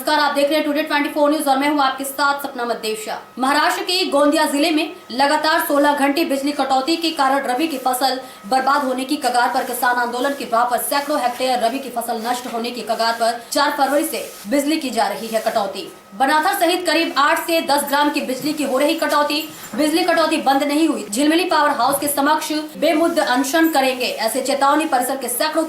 नमस्कार, आप देख रहे हैं टुडे 24 न्यूज और मैं हूं आपके साथ सपना मदेशिया। महाराष्ट्र के गोंदिया जिले में लगातार 16 घंटे बिजली कटौती के कारण रबी की फसल बर्बाद होने की कगार पर किसान आंदोलन के प्रभाव पर सैकड़ों हेक्टेयर रबी की फसल नष्ट होने की कगार पर 4 फरवरी से बिजली की जा रही है कटौती। बनाथर सहित करीब 8 से 10 ग्राम की बिजली की हो रही कटौती। बिजली कटौती बंद नहीं हुई, झिलमिली पावर हाउस के समक्ष बेमुद्द अनशन करेंगे, ऐसे चेतावनी परिसर के सैकड़ों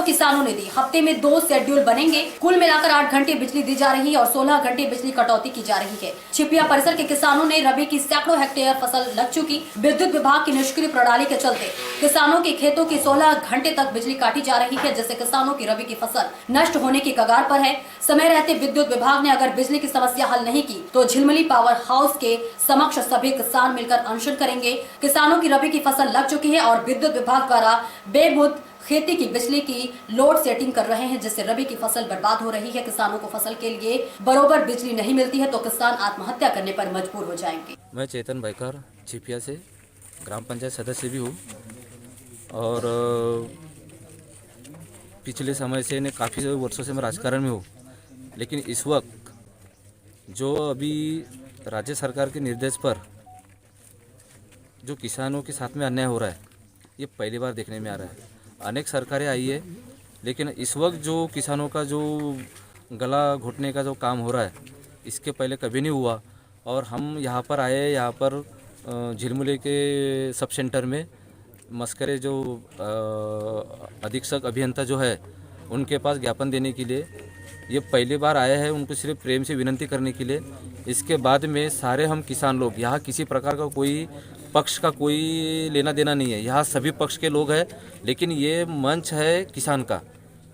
किसानों ने दी। हफ्ते में 2 शेड्यूल बनेंगे। कुल मिलाकर 8 घंटे बिजली दी जा रही है और 16 घंटे बिजली कटौती की जा रही है। छिपिया परिसर के किसानों ने रबी की सैकड़ों हेक्टेयर फसल लग चुकी। विद्युत विभाग की निष्क्रिय प्रणाली के चलते किसानों के खेतों की 16 घंटे तक बिजली काटी जा रही है, जिससे किसानों की रबी की फसल नष्ट होने की कगार पर है। समय रहते विद्युत विभाग ने अगर बिजली की समस्या हल नहीं की तो झिलमिली पावर हाउस के समक्ष सभी किसान मिलकर अनशन करेंगे। किसानों की रबी की फसल लग चुकी है और विद्युत विभाग द्वारा बेमुद्द खेती की बिजली की लोड सेटिंग कर रहे हैं, जिससे रबी की फसल बर्बाद हो रही है। किसानों को फसल के लिए बरोबर बिजली नहीं मिलती है तो किसान आत्महत्या करने पर मजबूर हो जाएंगे। मैं चेतन भाईकर छिपिया से ग्राम पंचायत सदस्य भी हूँ और पिछले समय से काफ़ी वर्षों से मैं राजकारण में हूँ, लेकिन इस वक्त जो अभी राज्य सरकार के निर्देश पर जो किसानों के साथ में अन्याय हो रहा है, ये पहली बार देखने में आ रहा है। अनेक सरकारें आई है, लेकिन इस वक्त जो किसानों का जो गला घोटने का जो काम हो रहा है, इसके पहले कभी नहीं हुआ। और हम यहाँ पर आए, यहाँ पर झिलमिली के सब सेंटर में मस्करे जो अधीक्षक अभियंता जो है उनके पास ज्ञापन देने के लिए ये पहली बार आए हैं, उनको सिर्फ प्रेम से विनती करने के लिए। इसके बाद में सारे हम किसान लोग यहाँ किसी प्रकार का कोई पक्ष का कोई लेना देना नहीं है, यहाँ सभी पक्ष के लोग हैं, लेकिन ये मंच है किसान का।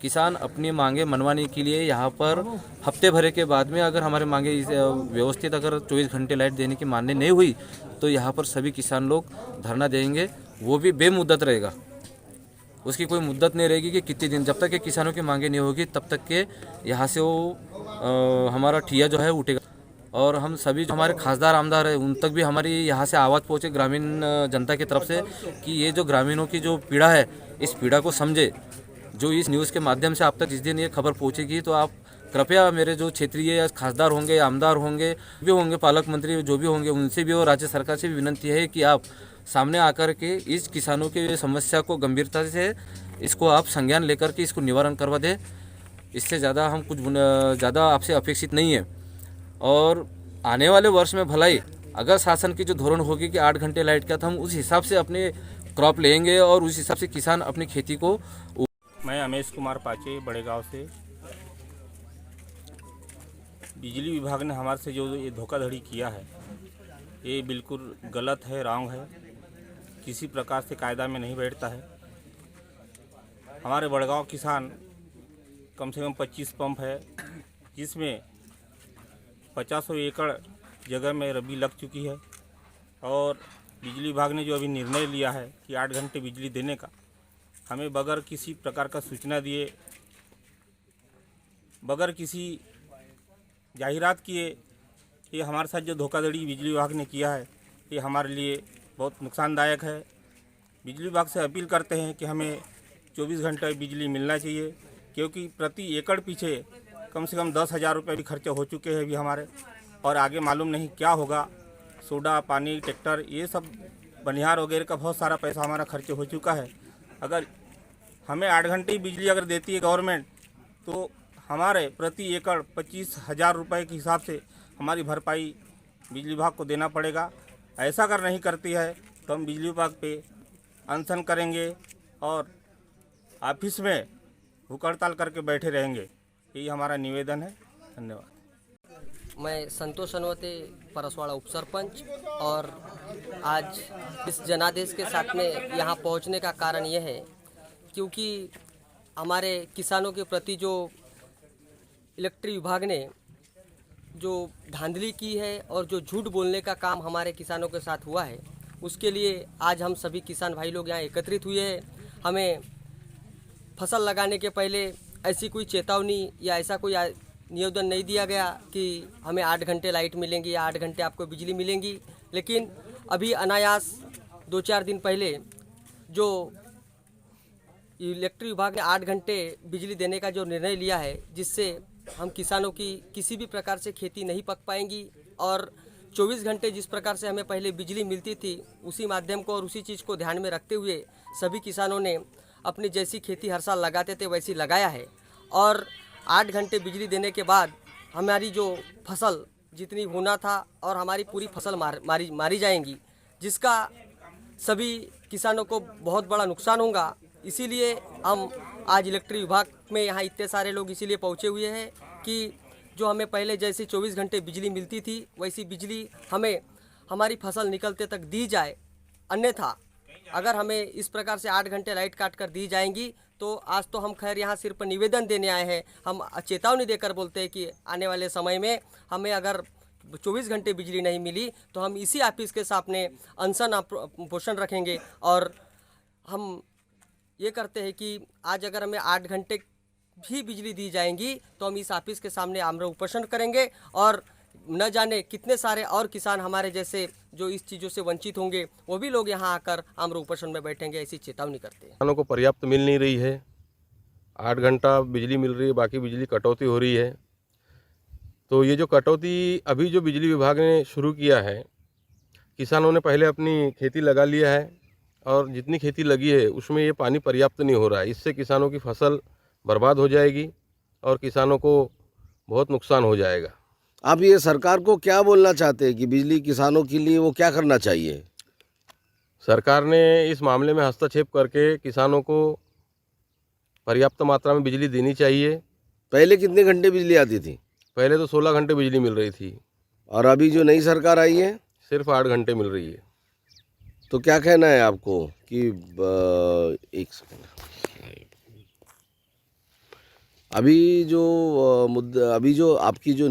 किसान अपनी मांगे मनवाने के लिए यहाँ पर हफ्ते भरे के बाद में अगर हमारे मांगे व्यवस्थित अगर 24 घंटे लाइट देने की मान्य नहीं हुई तो यहाँ पर सभी किसान लोग धरना देंगे। वो भी बेमुद्दत रहेगा, उसकी कोई मुद्दत नहीं रहेगी कि कितने दिन, जब तक के किसानों की मांगे नहीं होगी तब तक के यहाँ से वो हमारा ठिया जो है उठेगा। और हम सभी जो हमारे खासदार आमदार है उन तक भी हमारी यहाँ से आवाज़ पहुँचे ग्रामीण जनता की तरफ से कि ये जो ग्रामीणों की जो पीड़ा है इस पीड़ा को समझे। जो इस न्यूज़ के माध्यम से आप तक जिस दिन ये खबर पहुँचेगी तो आप कृपया मेरे जो क्षेत्रीय खासदार होंगे, आमदार होंगे, भी होंगे, पालक मंत्री जो भी होंगे, उनसे भी और राज्य सरकार से भी विनती है कि आप सामने आकर के इस किसानों की समस्या को गंभीरता से इसको आप संज्ञान लेकर के इसको निवारण करवा दें। इससे ज़्यादा हम कुछ ज़्यादा आपसे अपेक्षित नहीं है। और आने वाले वर्ष में भलाई अगर शासन की जो धोरण होगी कि 8 घंटे लाइट का, तो हम उस हिसाब से अपने क्रॉप लेंगे और उस हिसाब से किसान अपनी खेती को। मैं अमेश कुमार पाचे बड़े गांव से। बिजली विभाग ने हमारे से जो ये धोखाधड़ी किया है ये बिल्कुल गलत है, रॉन्ग है, किसी प्रकार से कायदा में नहीं बैठता है। हमारे बड़गांव किसान कम से कम 25 पंप है, जिसमें 50 एकड़ जगह में रबी लग चुकी है। और बिजली विभाग ने जो अभी निर्णय लिया है कि 8 घंटे बिजली देने का, हमें बगैर किसी प्रकार का सूचना दिए, बगैर किसी जाहिरात किए, ये हमारे साथ जो धोखाधड़ी बिजली विभाग ने किया है ये हमारे लिए बहुत नुकसानदायक है। बिजली विभाग से अपील करते हैं कि हमें 24 घंटे बिजली मिलना चाहिए, क्योंकि प्रति एकड़ पीछे कम से कम 10,000 रुपये भी खर्चे हो चुके हैं अभी हमारे, और आगे मालूम नहीं क्या होगा। सोडा, पानी, ट्रैक्टर, ये सब बनिहार वगैरह का बहुत सारा पैसा हमारा खर्च हो चुका है। अगर हमें 8 घंटे ही बिजली अगर देती है गवर्नमेंट, तो हमारे प्रति एकड़ 25,000 रुपये के हिसाब से हमारी भरपाई बिजली विभाग को देना पड़ेगा। ऐसा अगर नहीं करती है तो हम बिजली विभाग पे अनशन करेंगे और ऑफिस में भूख हड़ताल करके बैठे रहेंगे। यही हमारा निवेदन है। धन्यवाद। मैं संतोष अनवते, परसवाड़ा उप सरपंच, और आज इस जनादेश के साथ में यहाँ पहुँचने का कारण यह है क्योंकि हमारे किसानों के प्रति जो इलेक्ट्रिक विभाग ने जो धांधली की है और जो झूठ बोलने का काम हमारे किसानों के साथ हुआ है, उसके लिए आज हम सभी किसान भाई लोग यहाँ एकत्रित हुए हैं। हमें फसल लगाने के पहले ऐसी कोई चेतावनी या ऐसा कोई निवेदन नहीं दिया गया कि हमें 8 घंटे लाइट मिलेंगी या 8 घंटे आपको बिजली मिलेंगी, लेकिन अभी अनायास 2-4 दिन पहले जो इलेक्ट्रिक विभाग ने 8 घंटे बिजली देने का जो निर्णय लिया है, जिससे हम किसानों की किसी भी प्रकार से खेती नहीं पक पाएंगी और 24 घंटे जिस प्रकार से हमें पहले बिजली मिलती थी उसी माध्यम को और उसी चीज़ को ध्यान में रखते हुए सभी किसानों ने अपनी जैसी खेती हर साल लगाते थे वैसी लगाया है। और 8 घंटे बिजली देने के बाद हमारी जो फसल जितनी होना था और हमारी पूरी फसल मारी जाएंगी, जिसका सभी किसानों को बहुत बड़ा नुकसान होगा। इसीलिए हम आज इलेक्ट्रिक विभाग में यहाँ इतने सारे लोग इसीलिए पहुँचे हुए हैं कि जो हमें पहले जैसे 24 घंटे बिजली मिलती थी वैसी बिजली हमें हमारी फसल निकलते तक दी जाए। अन्यथा अगर हमें इस प्रकार से 8 घंटे लाइट काट कर दी जाएंगी तो आज तो हम खैर यहाँ सिर्फ निवेदन देने आए हैं, हम चेतावनी देकर बोलते हैं कि आने वाले समय में हमें अगर 24 घंटे बिजली नहीं मिली तो हम इसी ऑफिस के सामने अनशन पोषण रखेंगे। और हम ये करते हैं कि आज अगर हमें 8 घंटे भी बिजली दी जाएंगी तो हम इस ऑफिस के सामने आमरण उपोषण करेंगे और न जाने कितने सारे और किसान हमारे जैसे जो इस चीज़ों से वंचित होंगे वो भी लोग यहाँ आकर आमरण उपोषण में बैठेंगे, ऐसी चेतावनी करते हैं। किसानों को पर्याप्त मिल नहीं रही है, 8 घंटा बिजली मिल रही है, बाकी बिजली कटौती हो रही है। तो ये जो कटौती अभी जो बिजली विभाग ने शुरू किया है, किसानों ने पहले अपनी खेती लगा लिया है और जितनी खेती लगी है उसमें ये पानी पर्याप्त नहीं हो रहा है। इससे किसानों की फसल बर्बाद हो जाएगी और किसानों को बहुत नुकसान हो जाएगा। आप ये सरकार को क्या बोलना चाहते हैं कि बिजली किसानों के लिए वो क्या करना चाहिए? सरकार ने इस मामले में हस्तक्षेप करके किसानों को पर्याप्त मात्रा में बिजली देनी चाहिए। पहले कितने घंटे बिजली आती थी? पहले तो 16 घंटे बिजली मिल रही थी और अभी जो नई सरकार आई है सिर्फ 8 घंटे मिल रही है। तो क्या कहना है आपको कि एक सेकंड, अभी जो मुद्दा, अभी जो आपकी जो